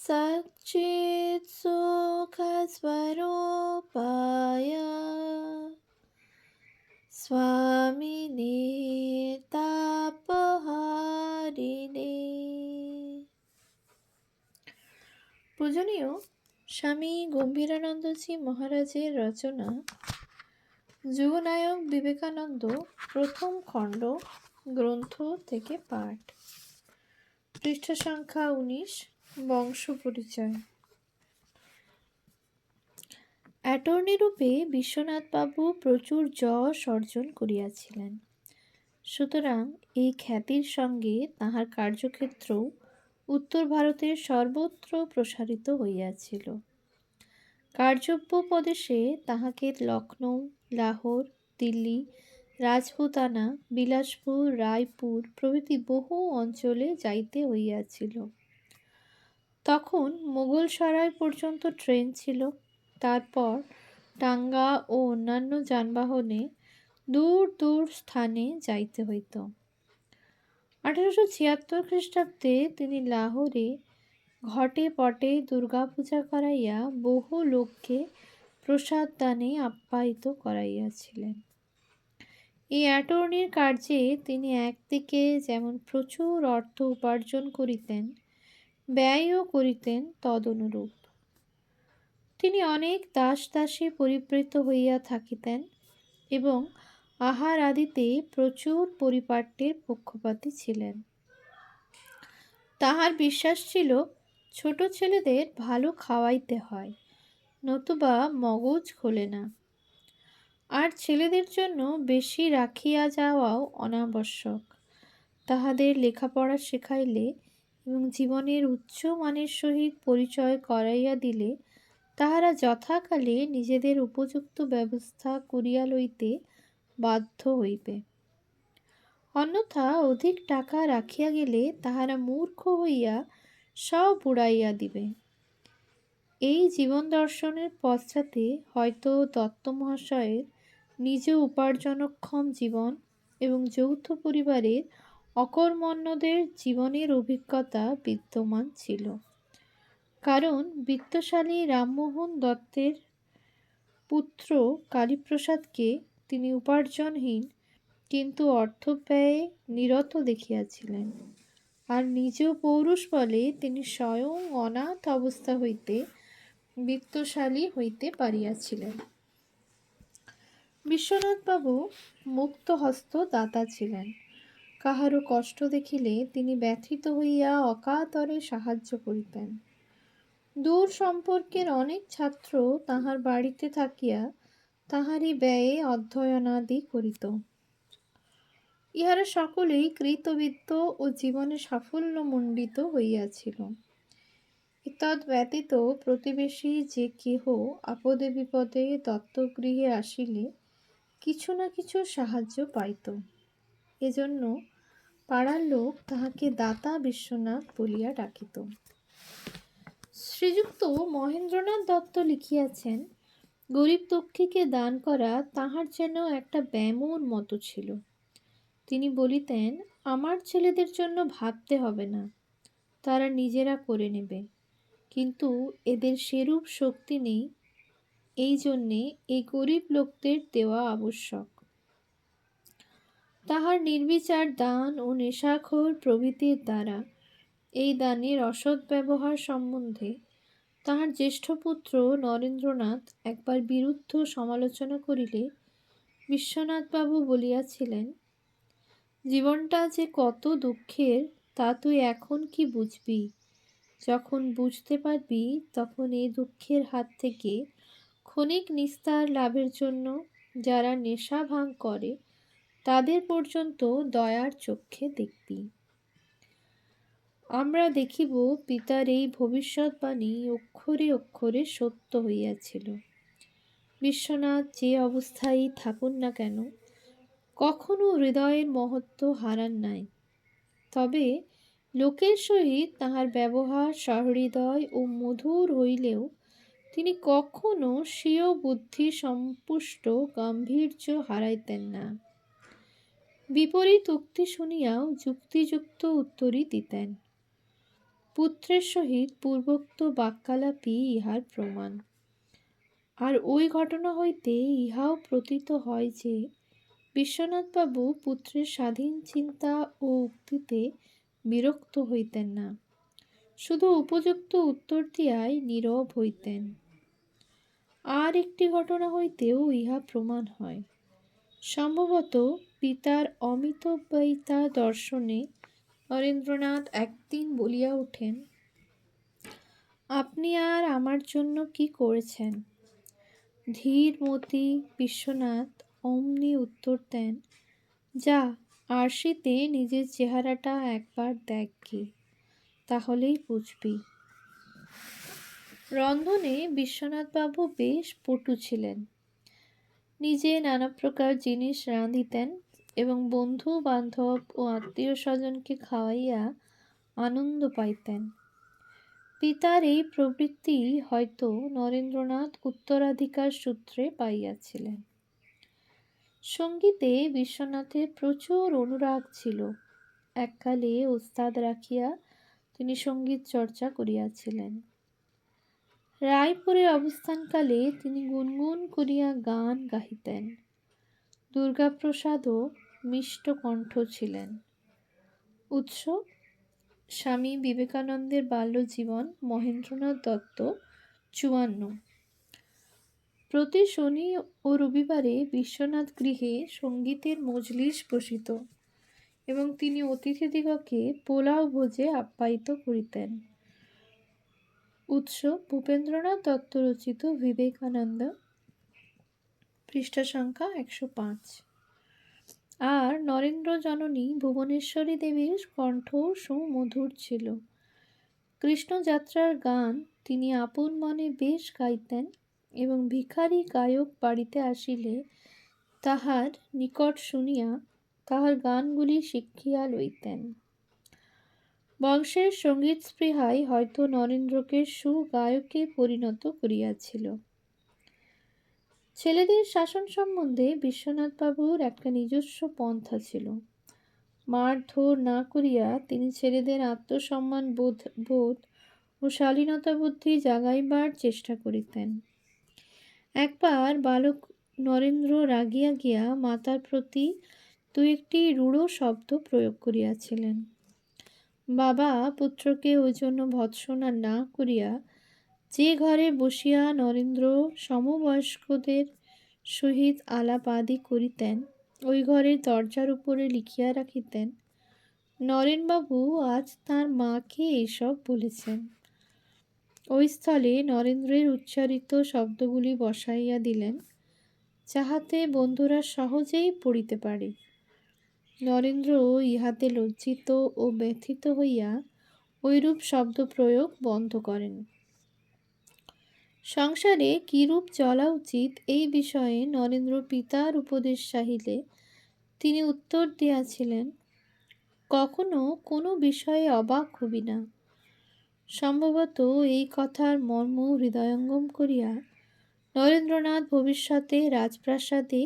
सच्चित्सुखस्वरूपाय स्वामिने तापहारिणे। পূজনীয় স্বামী গম্ভীরানন্দজি মহারাজের রচনা যুগনায়ক বিবেকানন্দ প্রথম খণ্ড গ্রন্থ থেকে পাঠ। পৃষ্ঠা সংখ্যা 19। বংশ পরিচয়। অ্যাটর্নি রূপে বিশ্বনাথবাবু প্রচুর যশ অর্জন করিয়াছিলেন, সুতরাং এই খ্যাতির সঙ্গে তাঁহার কার্যক্ষেত্রও উত্তর ভারতের সর্বত্র প্রসারিত হইয়াছিল। কার্যব্য প্রদেশে তাহাকে লখনৌ, লাহোর, দিল্লি, রাজপুতানা, বিলাসপুর, রায়পুর প্রভৃতি বহু অঞ্চলে যাইতে হইয়াছিল। তখন মোগলসরাই পর্যন্ত ট্রেন ছিল। তারপর টাঙ্গা ও অন্যান্য যানবাহনে দূর দূর স্থানে যাইতে হইত। 1876 খ্রিস্টাব্দে তিনি লাহোরে ঘটে পটে দুর্গাপূজা করাইয়া বহু লোককে প্রসাদ দানে আপ্যায়িত করাইয়াছিলেন। এই অ্যাটর্নির কার্যে তিনি একদিকে যেমন প্রচুর অর্থ উপার্জন করিতেন, ব্যয়ও করিতেন তদনুরূপ। তিনি অনেক দাস দাসী পরিবৃত হইয়া থাকিতেন এবং আহার আদিতে প্রচুর পরিপাট্যের পক্ষপাতী ছিলেন। তাহার বিশ্বাস ছিল ছোট ছেলেদের ভালো খাওয়াইতে হয়, নতুবা মগজ খোলে না। আর ছেলেদের জন্য বেশি রাখিয়া যাওয়াও অনাবশ্যক। তাহাদের লেখাপড়া শেখাইলে এবং জীবনের উচ্চ মানের সহিত পরিচয় করাইয়া দিলে তাহারা যথাকালে নিজেদের উপযুক্ত ব্যবস্থা করিয়া লইতে বাধ্য হইবে। অন্যথা অধিক টাকা রাখিয়া গেলে তাহারা মূর্খ হইয়া সব উড়াইয়া দিবে। এই জীবন দর্শনের পশ্চাতে হয়তো দত্ত মহাশয়ের নিজ উপার্জনক্ষম জীবন এবং যৌথ পরিবারের অকর্মণ্যদের জীবনের অভিজ্ঞতা বিদ্যমান ছিল। কারণ বিত্তশালী রামমোহন দত্তের পুত্র কালীপ্রসাদকে তিনি উপার্জনহীন কিন্তু অর্থব্যয়ে নিরত দেখিয়াছিলেন, আর নিজ পৌরুষ বলে তিনি স্বয়ং অনাথ অবস্থা হইতে বিত্তশালী হইতে পারিয়াছিলেন। বিশ্বনাথবাবু মুক্তহস্ত দাতা ছিলেন। কাহারও কষ্ট দেখিলে তিনি ব্যথিত হইয়া অকাতরে সাহায্য করিতেন। দূর সম্পর্কের অনেক ছাত্র তাহার বাড়িতে থাকিয়া তাহারই ব্যয়ে অধ্যয়নাদি করিত। ইহারা সকলেই কৃতবিত্ত ও জীবনে সাফল্যমণ্ডিত হইয়াছিল। এতদ ব্যতীত প্রতিবেশী যে কেহ আপদে বিপদে দত্তগৃহে আসিলে কিছু না কিছু সাহায্য পাইত। এজন্য পাড়ার লোক তাহাকে দাতা বিশ্বনাথ বলিয়া ডাকিত। শ্রীযুক্ত মহেন্দ্রনাথ দত্ত লিখিয়াছেন, গরিব দুঃখীকে দান করা তাহার যেন একটা ব্যামোর মতো ছিল। তিনি বলিতেন, আমার ছেলেদের জন্য ভাবতে হবে না, তারা নিজেরা করে নেবে। কিন্তু এদের সেরূপ শক্তি নেই, এই জন্যে এই গরিব লোকদের দেওয়া আবশ্যক। তাহার নির্বিচার দান ও নেশাখোর প্রভৃতির দ্বারা এই দানের অসৎ ব্যবহার সম্বন্ধে তাহার জ্যেষ্ঠ পুত্র নরেন্দ্রনাথ একবার বিরুদ্ধ সমালোচনা করিলে বিশ্বনাথবাবু বলিয়াছিলেন, জীবনটা যে কত দুঃখের তা তুই এখন কি বুঝবি? যখন বুঝতে পারবি তখন এই দুঃখের হাত থেকে ক্ষণিক নিস্তার লাভের জন্য যারা নেশা ভাঙ করে তাদের পর্যন্ত দয়ার চক্ষে দেখবি। আমরা দেখিব পিতার এই ভবিষ্যৎবাণী অক্ষরে অক্ষরে সত্য হইয়াছিল। বিশ্বনাথ যে অবস্থায় থাকুন না কেন কখনো হৃদয়ের মহত্ব হারান নাই। তবে লোকের সহিত তাহার ব্যবহার সহৃদয় ও মধুর হইলেও তিনি কখনো স্বীয় বুদ্ধি সম্পুষ্ট গাম্ভীর্য হারাইতেন না। বিপরীত উক্তি শুনিয়াও যুক্তিযুক্ত উত্তরই দিতেন। পুত্রের সহিত পূর্বোক্ত বাক্যালাপই ইহার প্রমাণ। আর ওই ঘটনা হইতে ইহাও প্রতীত হয় যে বিশ্বনাথবাবু পুত্রের স্বাধীন চিন্তা ও উক্তিতে বিরক্ত হইতেন না, শুধু উপযুক্ত উত্তর দিয়াই নীরব হইতেন। আর একটি ঘটনা হইতেও ইহা প্রমাণ হয়। সম্ভবত পিতার অমিতব্যয়িতা দর্শনে নরেন্দ্রনাথ একদিন বলিয়া ওঠেন, আপনি আর আমার জন্য কি করেছেন? ধীরমতি বিশ্বনাথ অমনি উত্তর দেন, যা আরশিতে নিজের চেহারাটা একবার দেখ কি, তাহলেই বুঝবি। রন্ধনে বিশ্বনাথবাবু বেশ পটু ছিলেন। নিজে নানা প্রকার জিনিস রাঁধিতেন এবং বন্ধু বান্ধব ও আত্মীয় স্বজনকে খাওয়াইয়া আনন্দ পাইতেন। পিতার এই প্রবৃত্তি হয়তো নরেন্দ্রনাথ উত্তরাধিকার সূত্রে পাইয়াছিলেন। সঙ্গীতে বিশ্বনাথের প্রচুর অনুরাগ ছিল। এককালে ওস্তাদ রাখিয়া তিনি সঙ্গীত চর্চা করিয়াছিলেন। রায়পুরে অবস্থানকালে তিনি গুনগুন করিয়া গান গাহিতেন। দুর্গাপ্রসাদও মিষ্ট কণ্ঠ ছিলেন। উৎস: স্বামী বিবেকানন্দের বাল্যজীবন, মহেন্দ্রনাথ দত্ত, 54। প্রতি শনি ও রবিবারে বিশ্বনাথ গৃহে সঙ্গীতের মজলিস বসিত এবং তিনি অতিথিদিগকে পোলাও ভোজে আপ্যায়িত করিতেন। উৎস: ভূপেন্দ্রনাথ দত্ত রচিত বিবেকানন্দ, পৃষ্ঠা সংখ্যা 105। আর নরেন্দ্র জননী ভুবনেশ্বরী দেবীর কণ্ঠ সুমধুর ছিল। কৃষ্ণযাত্রার গান তিনি আপন মনে বেশ গাইতেন এবং ভিখারি গায়ক বাড়িতে আসিলে তাহার নিকট শুনিয়া তাহার গানগুলি শিখিয়া লইতেন। বংশের সঙ্গীত স্পৃহাই হয়তো নরেন্দ্রকে সুগায়কে পরিণত করিয়াছিল। ছেলেদের শাসন সম্বন্ধে বিশ্বনাথবাবুর একটা নিজস্ব পন্থা ছিল। মারধর না করিয়া তিনি ছেলেদের আত্মসম্মান বোধ ও শালীনতা বুদ্ধি জাগাইবার চেষ্টা করিতেন। একবার বালক নরেন্দ্র রাগিয়া গিয়া মাতার প্রতি দু একটি রূঢ় শব্দ প্রয়োগ করিয়াছিলেন। বাবা পুত্রকে ওই জন্য ভৎসনা না করিয়া যে ঘরে বসিয়া নরেন্দ্র সমবয়স্কদের সহিত আলাপ আদি করিতেন, ওই ঘরের দরজার উপরে লিখিয়া রাখিতেন, নরেনবাবু আজ তাঁর মাকে এইসব বলেছেন। ওই স্থলে নরেন্দ্রের উচ্চারিত শব্দগুলি বসাইয়া দিলেন, যাহাতে বন্ধুরা সহজেই পড়িতে পারে। নরেন্দ্র ইহাতে লজ্জিত ও ব্যথিত হইয়া ঐরূপ শব্দ প্রয়োগ বন্ধ করেন। সংসারে কিরূপ চলা উচিত এই বিষয়ে নরেন্দ্র পিতার উপদেশ চাহিলে তিনি উত্তর দিয়াছিলেন, কখনো কোনো বিষয়ে অবাক হবি না। সম্ভবত এই কথার মর্ম হৃদয়ঙ্গম করিয়া নরেন্দ্রনাথ ভবিষ্যতে রাজপ্রাসাদে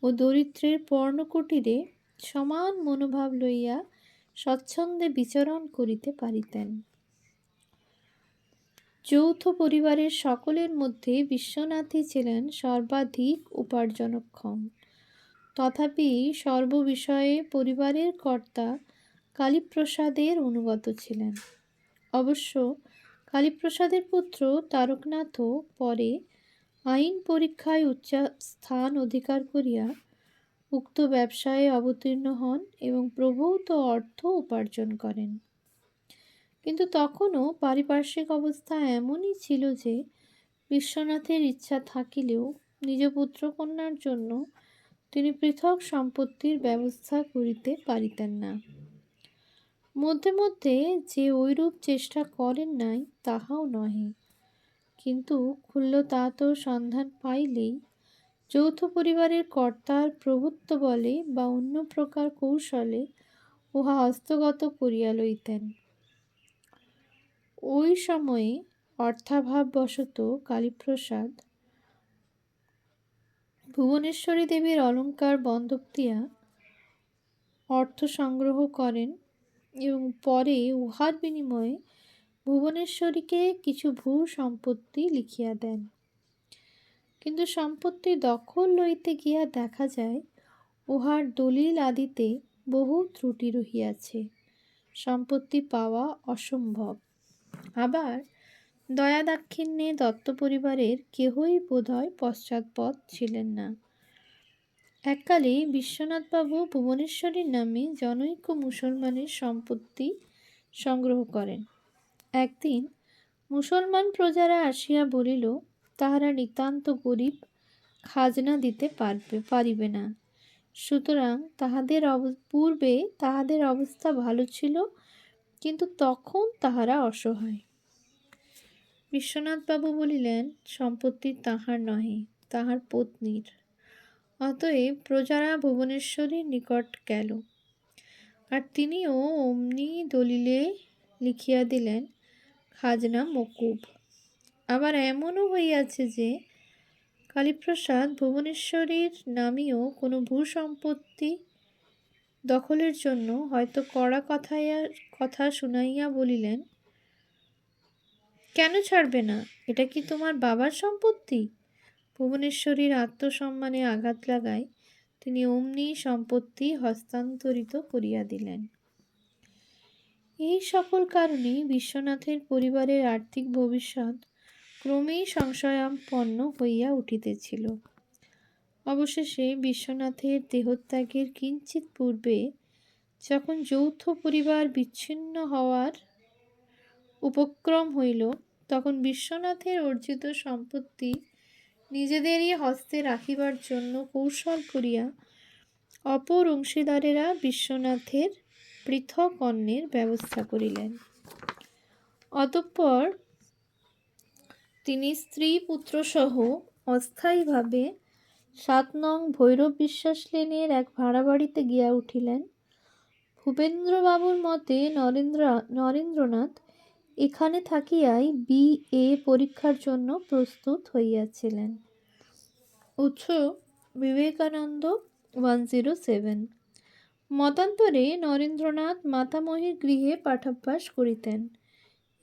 ও দরিদ্রের পর্ণকুটিরে সমান মনোভাব লইয়া স্বচ্ছন্দে বিচরণ করিতে পারিতেন। যৌথ পরিবারের সকলের মধ্যে বিশ্বনাথই ছিলেন সর্বাধিক উপার্জনক্ষম। তথাপি সর্ববিষয়ে পরিবারের কর্তা কালীপ্রসাদের অনুগত ছিলেন। অবশ্য কালীপ্রসাদের পুত্র তারকনাথও পরে আইন পরীক্ষায় উচ্চ স্থান অধিকার করিয়া উক্ত ব্যবসায়ে অবতীর্ণ হন এবং প্রভূত অর্থ উপার্জন করেন। কিন্তু তখনও পারিপার্শ্বিক অবস্থা এমনই ছিল যে বিশ্বনাথের ইচ্ছা থাকিলেও নিজ পুত্রকন্যার জন্য তিনি পৃথক সম্পত্তির ব্যবস্থা করিতে পারিতেন না। মধ্যে মধ্যে যে ঐরূপ চেষ্টা করেন নাই তাহাও নহে, কিন্তু ক্ষুল্লতাতর সন্ধান পাইলেই যৌথ পরিবারের কর্তার প্রভুত্ব বলে বা অন্য প্রকার কৌশলে উহা হস্তগত করিয়া লইতেন। ওই সময়ে অর্থাভাববশত কালীপ্রসাদ ভুবনেশ্বরী দেবীর অলঙ্কার বন্ধক দিয়া অর্থ সংগ্রহ করেন এবং পরে উহার বিনিময়ে ভুবনেশ্বরীকে কিছু ভূ সম্পত্তি লিখিয়া দেন। কিন্তু সম্পত্তি দখল লইতে গিয়া দেখা যায় উহার দলিল আদিতে বহু ত্রুটি রহিয়াছে, সম্পত্তি পাওয়া অসম্ভব। আবার দয়া দাক্ষিণ্যে দত্ত পরিবারের কেহই বোধহয় পশ্চাৎপদ ছিলেন না। এককালে বিশ্বনাথবাবু ভুবনেশ্বরীর নামে জনৈক মুসলমানের সম্পত্তি সংগ্রহ করেন। একদিন মুসলমান প্রজারা আসিয়া বলিল, তাহারা নিতান্ত গরিব, খাজনা দিতে পারিবে না, সুতরাং পূর্বে তাহাদের অবস্থা ভালো ছিল, কিন্তু তখন তাহারা অসহায়। বিশ্বনাথবাবু বলিলেন, সম্পত্তি তাহার নহে, তাহার পত্নীর। অতএব প্রজারা ভুবনেশ্বরীর নিকট গেল, আর তিনিও অমনি দলিলে লিখিয়া দিলেন, খাজনা মকুব। আবার এমনও হইয়াছে যে কালীপ্রসাদ ভুবনেশ্বরীর নামীয় কোনো ভূসম্পত্তি দখলের জন্য হয়তো কড়া কথা শুনাইয়া বলিলেন, কেন ছাড়বে না, এটা কি তোমার বাবার সম্পত্তি? ভুবনেশ্বরীর আত্মসম্মানে আঘাত লাগায় তিনি অমনি সম্পত্তি হস্তান্তরিত করিয়া দিলেন। এই সকল কারণেই বিশ্বনাথের পরিবারের আর্থিক ভবিষ্যৎ ক্রমেই সংশয়াপন্ন হইয়া উঠিতেছিল। অবশেষে বিশ্বনাথের দেহত্যাগের কিঞ্চিত পূর্বে যখন যৌথ পরিবার বিচ্ছিন্ন হওয়ার উপক্রম হইল, তখন বিশ্বনাথের অর্জিত সম্পত্তি নিজেদেরই হস্তে রাখিবার জন্য কৌশল করিয়া অপর অংশীদারেরা বিশ্বনাথের পৃথক অন্নের ব্যবস্থা করিলেন। অতঃপর তিনি স্ত্রী পুত্রসহ অস্থায়ীভাবে ৭ নং ভৈরব বিশ্বাস লেনের এক ভাড়া বাড়িতে গিয়া উঠিলেন। ভূপেন্দ্রবাবুর মতে নরেন্দ্রনাথ এখানে থাকিয়াই BA পরীক্ষার জন্য প্রস্তুত হইয়াছিলেন। উৎস বিবেকানন্দ 107। মতান্তরে নরেন্দ্রনাথ মাতামহীর গৃহে পাঠাভ্যাস করিতেন।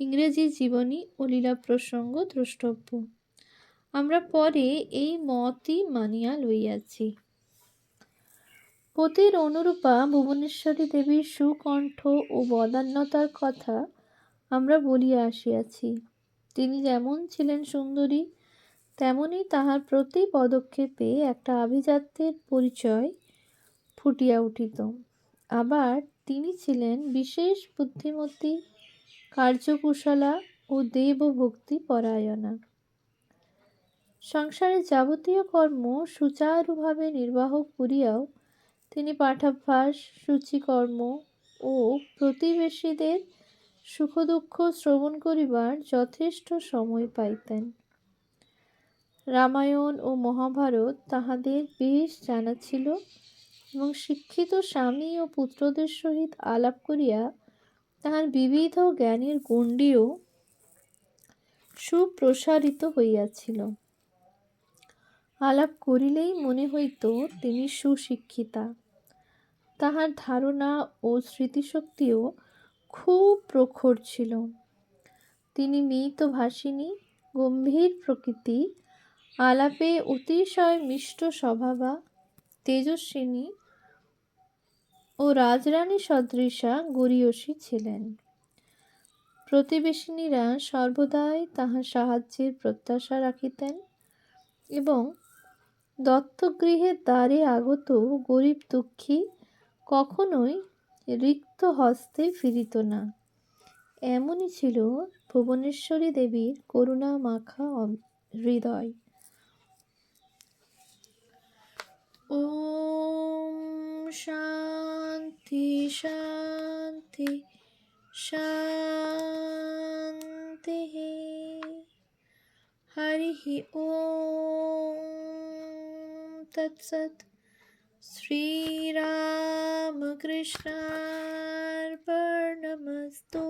ইংরেজি জীবনী ও লীলা প্রসঙ্গ দ্রষ্টব্য। আমরা পরে এই মতই মানিয়া লইয়াছি। পতির অনুরূপা ভুবনেশ্বরী দেবীর সুকণ্ঠ ও বদান্যতার কথা আমরা বলিয়া আসিয়াছি। তিনি যেমন ছিলেন সুন্দরী, তেমনি তাহার প্রতি পদক্ষেপে একটা আভিজাত্যের পরিচয় ফুটিয়া উঠিত। আবার তিনি ছিলেন বিশেষ বুদ্ধিমতী, কার্যকুশলা ও দেবভক্তি পরায়ণা। সংসারের যাবতীয় কর্ম সুচারুভাবে নির্বাহ করিয়াও তিনি পাঠাভ্যাস, সূচিকর্ম ও প্রতিবেশীদের সুখ দুঃখ শ্রবণ করিবার যথেষ্ট সময় পাইতেন। রামায়ণ ও মহাভারত তাহাদের বেশ জানা ছিল এবং শিক্ষিত স্বামী ও পুত্রদের সহিত আলাপ করিয়া তাহার বিবিধ জ্ঞানের গণ্ডিও সুপ্রসারিত হইয়াছিল। আলাপ করিলেই মনে হইত তিনি সুশিক্ষিতা। তাহার ধারণা ও স্মৃতিশক্তিও খুব প্রখর ছিল। তিনি মিতভাষিণী, গম্ভীর প্রকৃতি, আলাপে অতিশয় মিষ্ট স্বভাবা, তেজস্বিনী ও রাজরানী সদৃশা গরীয়সী ছিলেন। প্রতিবেশিনীরা সর্বদাই তাহার সাহায্যের প্রত্যাশা রাখিতেন এবং দত্তগৃহের দ্বারে আগত গরিব দুঃখী কখনোই রিক্ত হস্তে ফিরিত না। এমনই ছিল ভুবনেশ্বরী দেবীর করুণা মাখা হৃদয়। ওম শান্তি শান্তি শান্তি। হরি ওম তৎসৎ। শ্রীরামকৃষ্ণার্পণমস্তু।